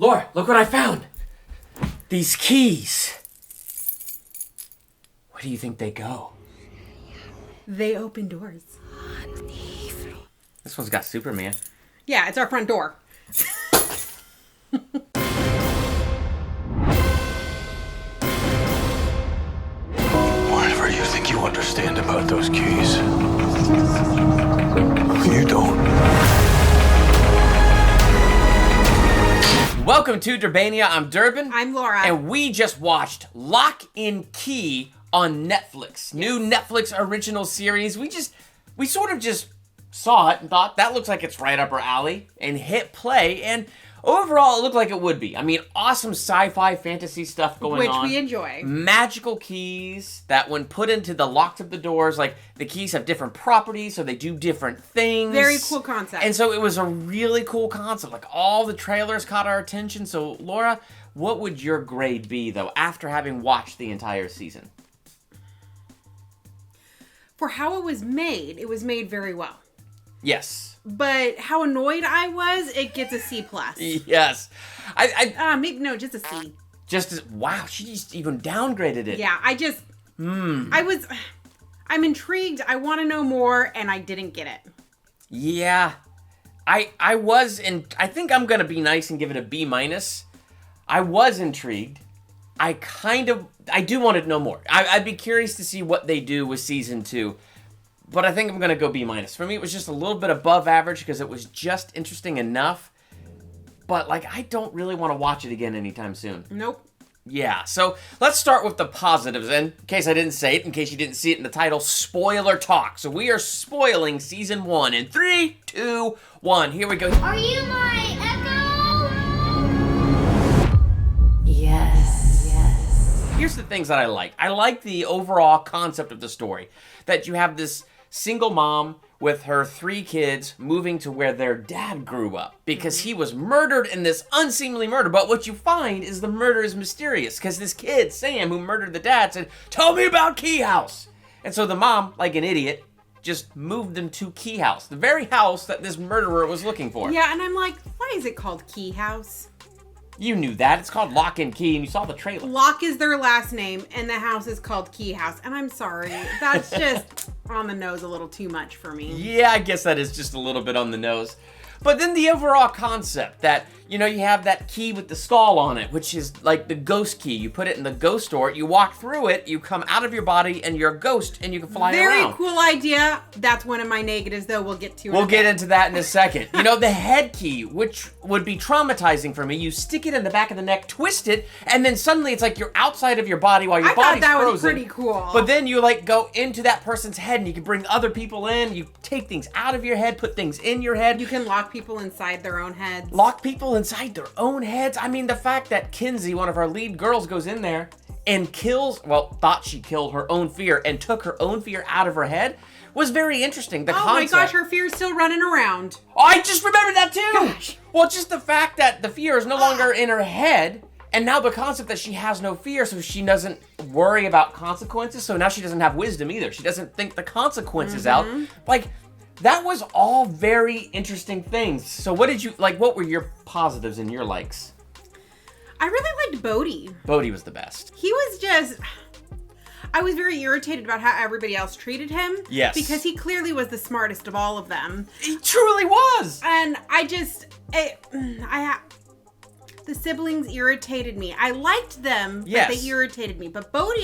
Laura, look what I found. These keys. Where do you think they go? They open doors. This one's got Superman. Yeah, it's our front door. Whatever you think you understand about those keys, you don't. Welcome to Durbania. I'm Durbin. I'm Laura. And we just watched Locke Key on Netflix. Yes. New Netflix original series. We sort of just saw it and thought, that looks like it's right up our alley, and hit play, and overall it looked like it would be. I mean, awesome sci-fi fantasy stuff going on. Which we enjoy. Magical keys that when put into the locks of the doors, like the keys have different properties, so they do different things. Very cool concept. And so it was a really cool concept. Like all the trailers caught our attention. So Laura, what would your grade be though after having watched the entire season? For how it was made very well. Yes. But how annoyed I was, it gets a C+. Yes. Just a C. Wow, she just even downgraded it. Yeah, I'm intrigued, I want to know more, and I didn't get it. Yeah. I was, and I think I'm going to be nice and give it a B-. I was intrigued. I do want to know more. I'd be curious to see what they do with season 2. But I think I'm going to go B-. For me, it was just a little bit above average because it was just interesting enough. But, I don't really want to watch it again anytime soon. Nope. Yeah, so let's start with the positives. And in case I didn't say it, in case you didn't see it in the title, spoiler talk. So we are spoiling season 1 in 3, 2, 1. Here we go. Are you my echo? Yes. Here's the things that I like. I like the overall concept of the story. That you have this single mom with her 3 kids moving to where their dad grew up because he was murdered in this unseemly murder. But what you find is the murder is mysterious because this kid, Sam, who murdered the dad, said, "Tell me about Key House." And so the mom, like an idiot, just moved them to Key House, the very house that this murderer was looking for. Yeah, and I'm like, why is it called Key House? You knew that. It's called Locke Key, and you saw the trailer. Locke is their last name, and the house is called Key House. And I'm sorry, that's just on the nose a little too much for me. Yeah, I guess that is just a little bit on the nose. But then the overall concept that, you have that key with the skull on it, which is like the ghost key. You put it in the ghost store, you walk through it, you come out of your body, and you're a ghost, and you can fly around. Very cool idea. That's one of my negatives, though. We'll get to it. We'll get into that in a second. The head key, which would be traumatizing for me, you stick it in the back of the neck, twist it, and then suddenly it's like you're outside of your body while your body's frozen. I thought that was pretty cool. But then you go into that person's head, and you can bring other people in, you take things out of your head, put things in your head. You can lock people inside their own heads. Lock people inside their own heads? I mean, the fact that Kinsey, one of our lead girls, goes in there and thought she killed her own fear and took her own fear out of her head was very interesting. The concept. My gosh, her fear's still running around. Oh, I just remembered that too! Gosh. Well, just the fact that the fear is no longer in her head, and now the concept that she has no fear, so she doesn't worry about consequences, so now she doesn't have wisdom either. She doesn't think the consequences out. That was all very interesting things. So what were your positives and your likes? I really liked Bodhi. Bodhi was the best. I was very irritated about how everybody else treated him. Yes. Because he clearly was the smartest of all of them. He truly was! And the siblings irritated me. I liked them, but they irritated me. But Bodhi,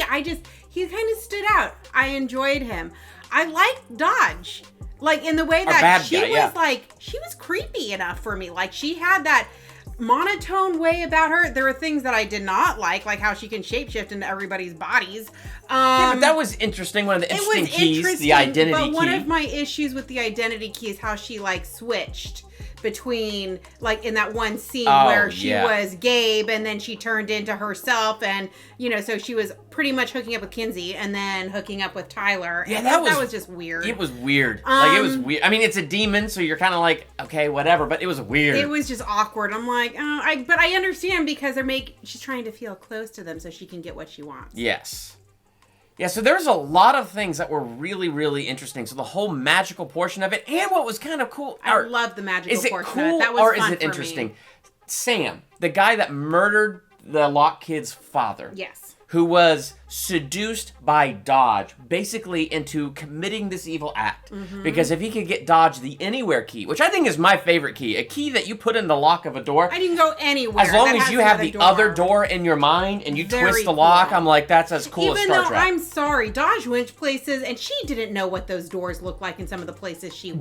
he kind of stood out. I enjoyed him. I liked Dodge. In the way that she was creepy enough for me. She had that monotone way about her. There were things that I did not like how she can shapeshift into everybody's bodies. But that was interesting. One of the interesting keys, the identity key. But one of my issues with the identity key is how she switched between in that one scene where she was Gabe and then she turned into herself, and so she was pretty much hooking up with Kinsey and then hooking up with Tyler. Yeah, and that was just weird. It was weird. It was weird. I mean, it's a demon, so you're kind of okay, whatever. But it was weird. It was just awkward. I'm but I understand because she's trying to feel close to them so she can get what she wants. Yes. Yeah, so there's a lot of things that were really, really interesting. So the whole magical portion of it, and what was kind of cool. I love the magical portion of it. Is it That was cool, or fun is it for interesting? me. Sam, the guy that murdered the Locke kid's father. Yes. Who was seduced by Dodge, basically into committing this evil act. Because if he could get Dodge the Anywhere key, which I think is my favorite key, a key that you put in the lock of a door. I didn't go anywhere. As long as you have the other door in your mind and you twist the lock, I'm like, that's as cool as Star Trek. Even though, I'm sorry, Dodge went places, and she didn't know what those doors looked like in some of the places she went.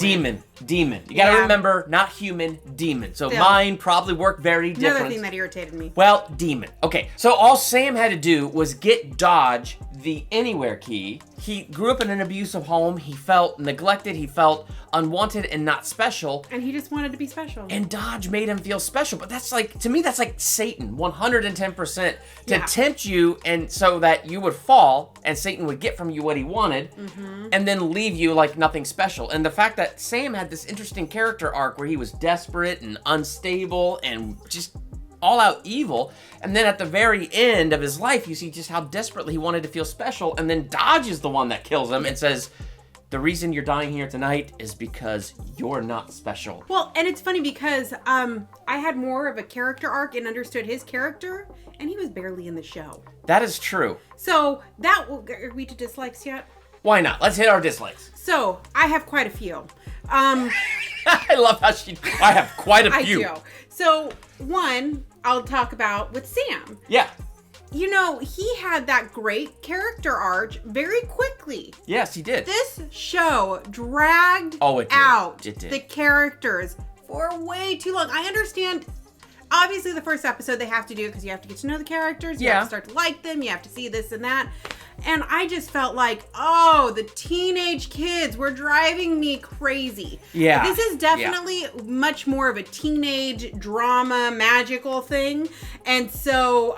Demon. You gotta remember, not human, demon. So mine probably worked very different. Another thing that irritated me. Well, demon. Okay, so all Sam had to do was get Dodge the Anywhere key. He grew up in an abusive home. He felt neglected. He felt unwanted and not special. And he just wanted to be special. And Dodge made him feel special. But that's like, to me, that's like Satan, 110%, to tempt you and so that you would fall and Satan would get from you what he wanted and then leave you like nothing special. And the fact that Sam had this interesting character arc where he was desperate and unstable and just all out evil, and then at the very end of his life you see just how desperately he wanted to feel special, and then Dodge is the one that kills him and says, the reason you're dying here tonight is because you're not special. Well, and it's funny because I had more of a character arc and understood his character, and he was barely in the show. That is true. So are we to dislikes yet? Why not? Let's hit our dislikes. So I have quite a few. I love how I have quite a few. I do. So one I'll talk about with Sam. Yeah. You know, he had that great character arc very quickly. Yes, he did. This show dragged out the characters for way too long. I understand, obviously, the first episode they have to do because you have to get to know the characters. You have to start to like them. You have to see this and that. And I just felt like, the teenage kids were driving me crazy. Yeah. This is definitely much more of a teenage drama, magical thing. And so,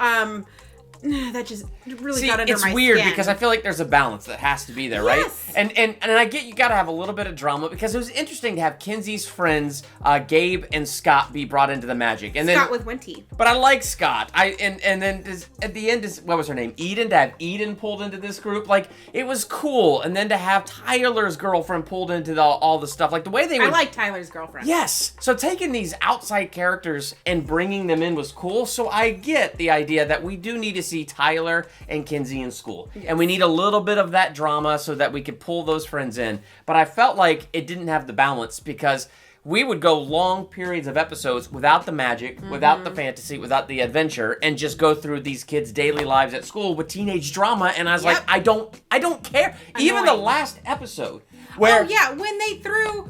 that just really got under my skin. It's weird because I feel like there's a balance that has to be there, right? Yes. And I get you got to have a little bit of drama because it was interesting to have Kinsey's friends, Gabe and Scott, be brought into the magic. And Scott with Wenty. But I like Scott. And then at the end, what was her name? Eden. To have Eden pulled into this group, like it was cool. And then to have Tyler's girlfriend pulled into all the stuff, like the way they would. I like Tyler's girlfriend. Yes. So taking these outside characters and bringing them in was cool. So I get the idea that we do need to see Tyler and Kinsey in school. Yes. And we need a little bit of that drama so that we could pull those friends in. But I felt like it didn't have the balance because we would go long periods of episodes without the magic, without the fantasy, without the adventure, and just go through these kids' daily lives at school with teenage drama. And I was like, I don't care. Annoying. Even the last episode where... Oh, yeah. When they threw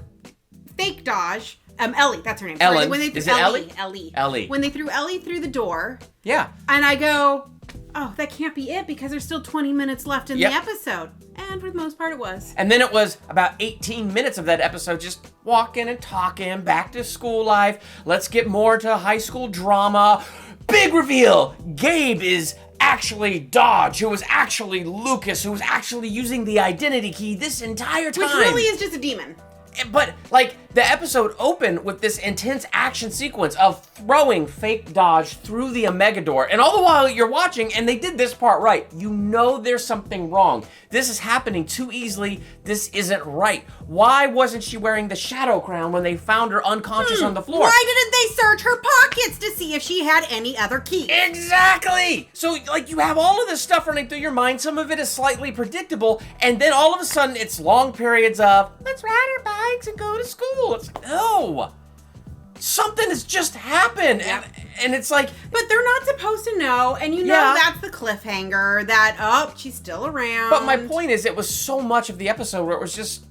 fake Dodge... Ellie, that's her name. Ellen. When they threw Is it Ellie? Ellie. When they threw Ellie through the door. Yeah. And I go, that can't be it because there's still 20 minutes left in the episode. And for the most part, it was. And then it was about 18 minutes of that episode just walking and talking, back to school life. Let's get more to high school drama. Big reveal! Gabe is actually Dodge, who was actually Lucas, who was actually using the identity key this entire time. Which really is just a demon. But, like, the episode opened with this intense action sequence of throwing fake Dodge through the Omega door. And all the while you're watching, and they did this part right, you know there's something wrong. This is happening too easily. This isn't right. Why wasn't she wearing the shadow crown when they found her unconscious on the floor? Why didn't they search her pockets to see if she had any other keys? Exactly! So, like, you have all of this stuff running through your mind. Some of it is slightly predictable. And then all of a sudden, it's long periods of, let's ride our bikes and go to school. It's like, no. Something has just happened. Yep. And it's like... But they're not supposed to know. And you know that's the cliffhanger that, she's still around. But my point is, it was so much of the episode where it was just...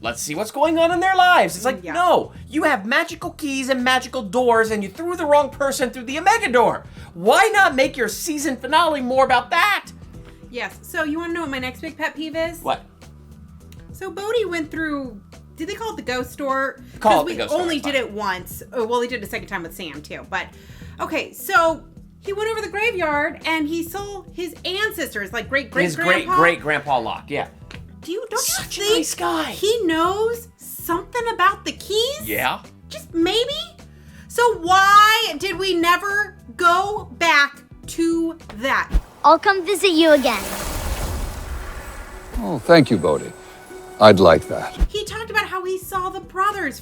Let's see what's going on in their lives. It's like, no, you have magical keys and magical doors and you threw the wrong person through the Omega door. Why not make your season finale more about that? Yes. So you want to know what my next big pet peeve is? What? So Bodhi went through, did they call it the ghost store? Call it the ghost store. We only did it once. Well, he did it a second time with Sam too. But, okay, so he went over the graveyard and he saw his ancestors, like great-great-grandpa. His great-great-grandpa Locke, yeah. Don't you Such think a nice guy. He knows something about the keys? Yeah. Just maybe? So why did we never go back to that? I'll come visit you again. Oh, thank you, Bodhi. I'd like that. He talked about how he saw the brothers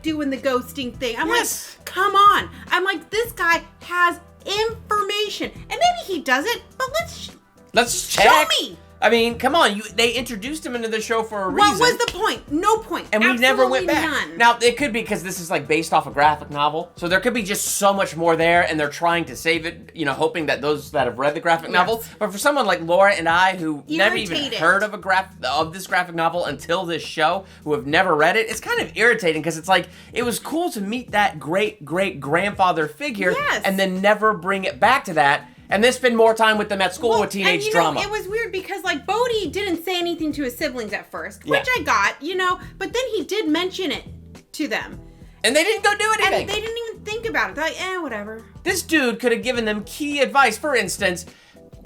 doing the ghosting thing. I'm Yes. like, come on. I'm like, this guy has information. And maybe he doesn't, but let's check. Show me. I mean, come on. They introduced him into the show for a reason. What was the point? No point. And we never went back. None. Now, it could be because this is like based off a graphic novel. So there could be just so much more there, and they're trying to save it, hoping that those that have read the graphic novel. But for someone like Laura and I, who never even heard of this graphic novel until this show, who have never read it, it's kind of irritating because it's like, it was cool to meet that great-great-grandfather figure and then never bring it back to that. And then spend more time with them at school with teenage drama. It was weird because, like, Bodhi didn't say anything to his siblings at first, which I got, but then he did mention it to them. And they didn't go do anything. And they didn't even think about it. They're like, whatever. This dude could have given them key advice. For instance,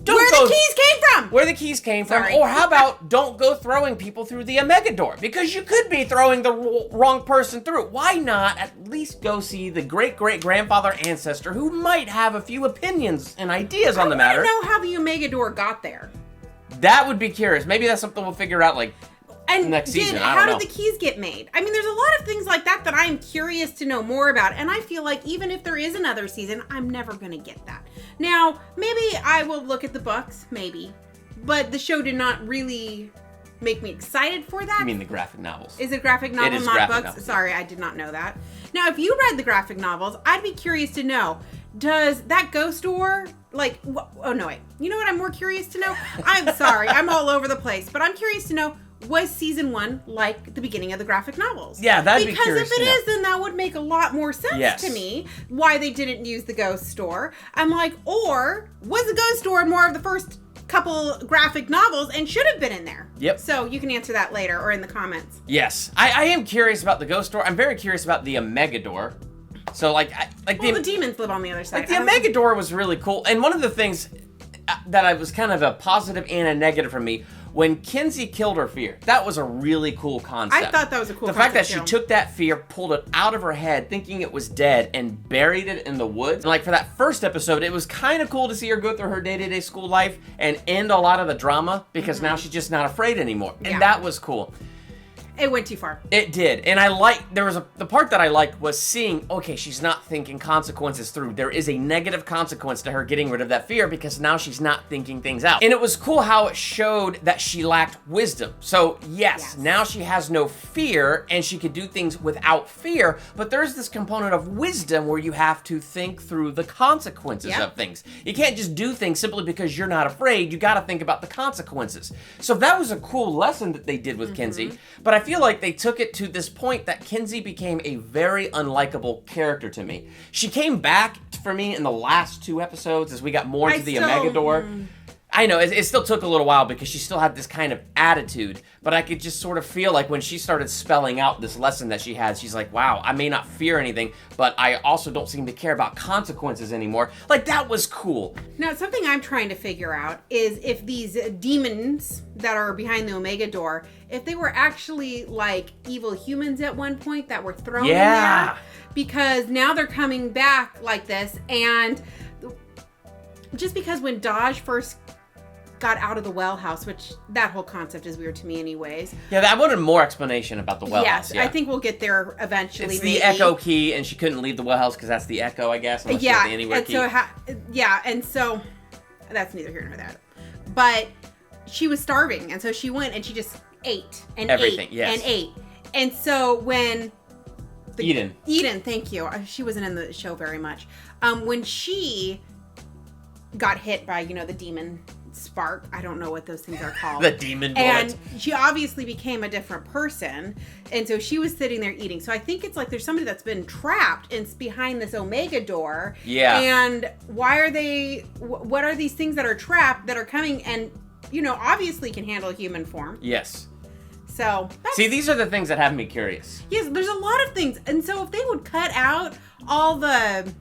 where the keys came from. Where the keys came from. Sorry. Or how about don't go throwing people through the Omega door? Because you could be throwing the wrong person through. Why not at least go see the great-great-grandfather ancestor who might have a few opinions and ideas on the matter? I don't know how the Omega door got there. That would be curious. Maybe that's something we'll figure out next season. How did the keys get made? I mean, there's a lot of things like that I'm curious to know more about. And I feel like even if there is another season, I'm never going to get that. Now, maybe I will look at the books, maybe. But the show did not really make me excited for that. You mean the graphic novels? Is it graphic novel, not books? Novels. Sorry, I did not know that. Now, if you read the graphic novels, I'd be curious to know, does that ghost door, oh no, wait. You know what I'm more curious to know? I'm sorry, I'm all over the place. But I'm curious to know, was season 1 like the beginning of the graphic novels? Yeah, that'd be curious. Because if it is, then that would make a lot more sense to me why they didn't use the ghost store. I'm like, or was the ghost store more of the first couple graphic novels and should have been in there? Yep. So you can answer that later or in the comments. Yes. I am curious about the ghost door. I'm very curious about the Omega door. So the demons live on the other side. The Omega door was really cool. And one of the things that was kind of a positive and a negative for me, when Kinsey killed her fear, that was a really cool concept. I thought that was a cool concept. The fact that she took that fear, pulled it out of her head, thinking it was dead, and buried it in the woods. And for that first episode, it was kind of cool to see her go through her day-to-day school life and end a lot of the drama, because now she's just not afraid anymore. And that was cool. It went too far. It did. And the part that I liked was seeing, okay, she's not thinking consequences through. There is a negative consequence to her getting rid of that fear because now she's not thinking things out. And it was cool how it showed that she lacked wisdom. So yes, now she has no fear and she could do things without fear, but there's this component of wisdom where you have to think through the consequences of things. You can't just do things simply because you're not afraid. You got to think about the consequences. So that was a cool lesson that they did with Kinsey, but I feel like they took it to this point that Kinsey became a very unlikable character to me. She came back for me in the last 2 episodes as we got more into the Omega door. I know, it still took a little while because she still had this kind of attitude, but I could just sort of feel like when she started spelling out this lesson that she had, she's like, wow, I may not fear anything, but I also don't seem to care about consequences anymore. That was cool. Now, something I'm trying to figure out is if these demons that are behind the Omega door, if they were actually evil humans at one point that were thrown in there. Because now they're coming back like this, and just because when Dodge first got out of the well house, which that whole concept is weird to me anyways. Yeah, I wanted more explanation about the well house. Yes, I think we'll get there eventually. It's the Echo key, and she couldn't leave the well house because that's the Echo, I guess. Unless she had the Anywhere key. And so that's neither here nor there. But she was starving, and so she went and she just ate and everything, ate and ate. And so when Eden, thank you. She wasn't in the show very much. When she got hit by, the demon spark. I don't know what those things are called. The demon bullet. And she obviously became a different person. And so she was sitting there eating. So I think it's like there's somebody that's been trapped behind this Omega door. Yeah. And why are what are these things that are trapped that are coming and, obviously can handle human form? Yes. So. See, these are the things that have me curious. Yes, there's a lot of things. And so if they would cut out all the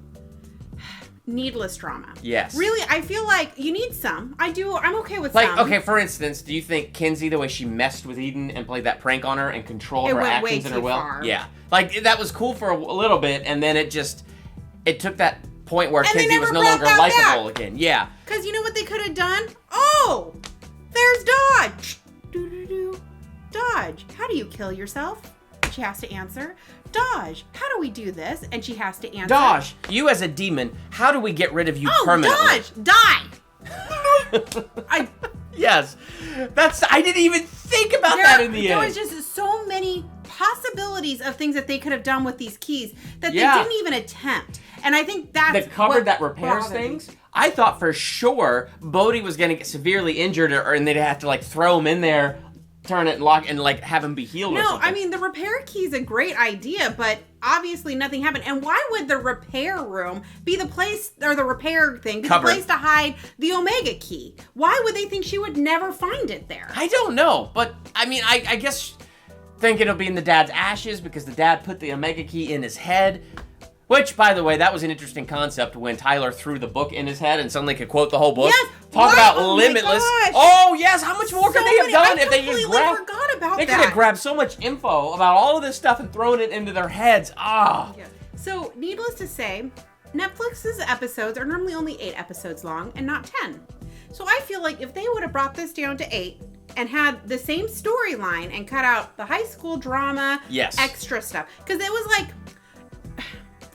needless drama. Yes. Really, I feel like you need some. I'm okay with some. Okay, for instance, do you think Kinsey, the way she messed with Eden and played that prank on her and controlled her actions in her will? Far. Yeah. That was cool for a little bit, and then it took that point where Kinsey was no longer likable again. Yeah. Because you know what they could have done? Oh, there's Dodge. Dodge. How do you kill yourself? she has to answer. Dodge, how do we do this? And she has to answer. Dodge, you as a demon, how do we get rid of you permanently? Dodge, die! Yes. I didn't even think about that in the end. There was just so many possibilities of things that they could have done with these keys that they didn't even attempt. And I think that's the cupboard that repairs things. I thought for sure Bodhi was going to get severely injured, and they'd have to like throw him in there, turn it and lock, and like have him be healed. or something. I mean the repair key is a great idea, but obviously nothing happened. And why would the repair room be the place, or the repair thing, be the place to hide the Omega key? Why would they think she would never find it there? I don't know, but I mean, I guess thinking it'll be in the dad's ashes because the dad put the Omega key in his head. Which, by the way, that was an interesting concept when Tyler threw the book in his head and suddenly could quote the whole book. Yes! Talk about limitless. Oh, yes! How much more could they have done if they just grabbed... forgot about They could have grabbed so much info about all of this stuff and thrown it into their heads. Ah! Yeah. So, needless to say, Netflix's episodes are normally only 8 episodes long and not 10. So I feel like if they would have brought this down to 8 and had the same storyline and cut out the high school drama, extra stuff. Because it was like...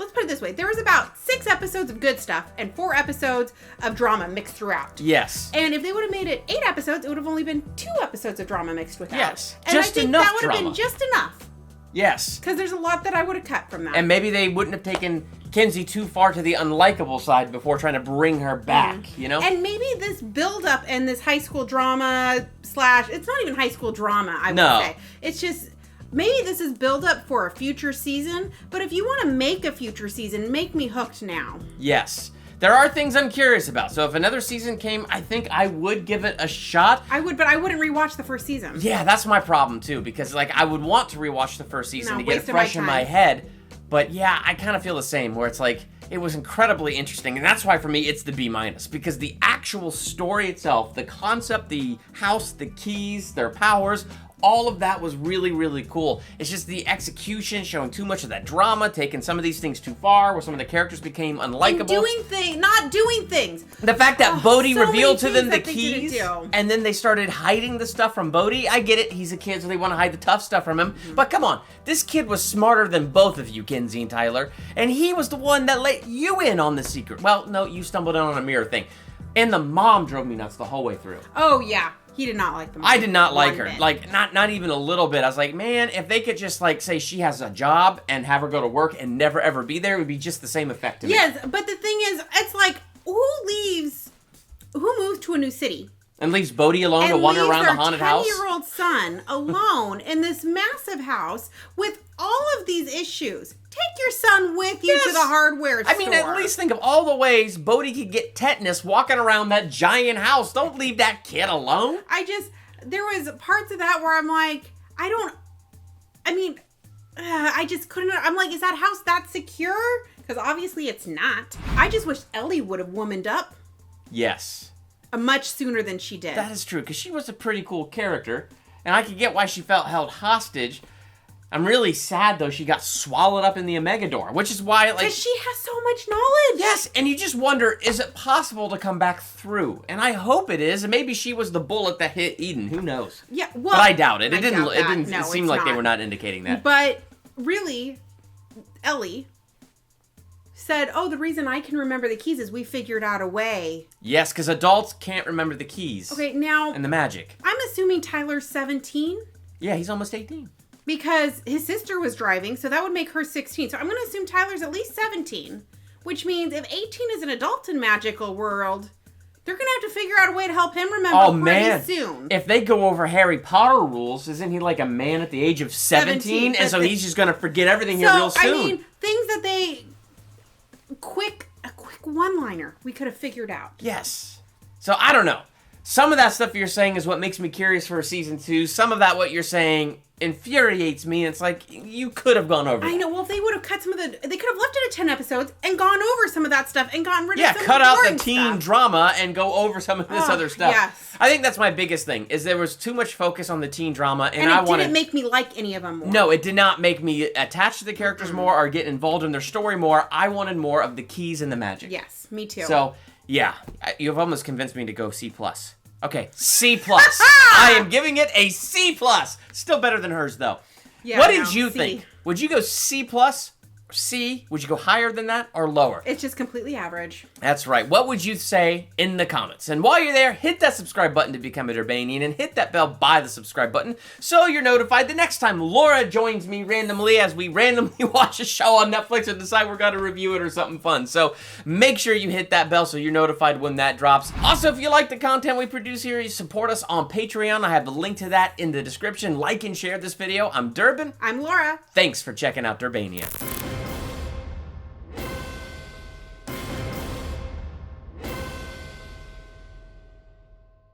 Let's put it this way. There was about 6 episodes of good stuff and 4 episodes of drama mixed throughout. Yes. And if they would have made it 8 episodes, it would have only been 2 episodes of drama mixed with that. Yes. And just I think enough that would have drama. been just enough. Yes. Because there's a lot that I would have cut from that. And maybe they wouldn't have taken Kinsey too far to the unlikable side before trying to bring her back, you know? And maybe this build-up and this high school drama / it's not even high school drama, I would say. It's just... Maybe this is build up for a future season, but if you want to make a future season, make me hooked now. Yes. There are things I'm curious about. So if another season came, I think I would give it a shot. I would, but I wouldn't rewatch the first season. Yeah, that's my problem too, because like I would want to rewatch the first season to get it waste of fresh my in my time. head. But yeah, I kind of feel the same, where it's like, it was incredibly interesting, and that's why for me it's the B-, because the actual story itself, the concept, the house, the keys, their powers, all of that was really, really cool. It's just the execution, showing too much of that drama, taking some of these things too far, where some of the characters became unlikable. And not doing things. The fact that Bodhi so revealed to them the many things that they keys, didn't do. and then they started hiding the stuff from Bodhi. I get it, he's a kid, so they want to hide the tough stuff from him. But come on, this kid was smarter than both of you, Kinsey and Tyler, and he was the one that let you in on the secret. Well, no, you stumbled in on a mirror thing. And the mom drove me nuts the whole way through. Oh, yeah. He did not like the mom. I did not like her. Bit. Like, not even a little bit. I was like, man, if they could just, like, say she has a job and have her go to work and never, ever be there, it would be just the same effect to me. Yes, but the thing is, it's like, who moves to a new city? And leaves Bodhi alone to wander around the haunted house? And leaves their 10-year-old son alone in this massive house with all of these issues. Take your son with you to the hardware store. I mean, at least think of all the ways Bodhi could get tetanus walking around that giant house. Don't leave that kid alone. There was parts of that where I'm like, I just couldn't, I'm like, is that house that secure? Because obviously it's not. I just wish Ellie would have womaned up. Yes. Much sooner than she did. That is true, because she was a pretty cool character, and I could get why she felt held hostage. I'm really sad, though, she got swallowed up in the Omega Door, which is why, like... Because she has so much knowledge. Yes, and you just wonder, is it possible to come back through? And I hope it is, and maybe she was the bullet that hit Eden, who knows? Yeah, well... But I doubt it. It doubt that. didn't No, seem it's like they not. were not indicating that. But, really, Ellie said, oh, the reason I can remember the keys is we figured out a way. Yes, because adults can't remember the keys. Okay, now... And the magic. I'm assuming Tyler's 17. Yeah, he's almost 18. Because his sister was driving, so that would make her 16. So I'm going to assume Tyler's at least 17. Which means if 18 is an adult in magical world, they're going to have to figure out a way to help him remember pretty soon. If they go over Harry Potter rules, isn't he like a man at the age of 17? And so he's just going to forget everything here real soon. I mean, things that they... A quick one-liner we could have figured out. Yes. So I don't know. Some of that stuff you're saying is what makes me curious for season 2. Some of that what you're saying infuriates me. It's like, you could have gone over that. I know. Well, if they would have cut some of they could have left it at 10 episodes and gone over some of that stuff and gotten rid of some of the cut out the boring teen stuff. drama and go over some of this other stuff. Yes. I think that's my biggest thing, is there was too much focus on the teen drama, and it didn't make me like any of them more. No, it did not make me attach to the characters more or get involved in their story more. I wanted more of the keys and the magic. Yes, me too. So, yeah, you've almost convinced me to go C+. Okay, C+. I am giving it a C+. Still better than hers, though. Yeah, What no, did you C. think? Would you go C plus? C? Would you go higher than that or lower? It's just completely average. That's right. What would you say in the comments? And while you're there, hit that subscribe button to become a Durbanian and hit that bell by the subscribe button so you're notified the next time Laura joins me randomly as we randomly watch a show on Netflix and decide we're going to review it or something fun. So make sure you hit that bell so you're notified when that drops. Also, if you like the content we produce here, you support us on Patreon. I have the link to that in the description. Like and share this video. I'm Durbin. I'm Laura. Thanks for checking out Durbania.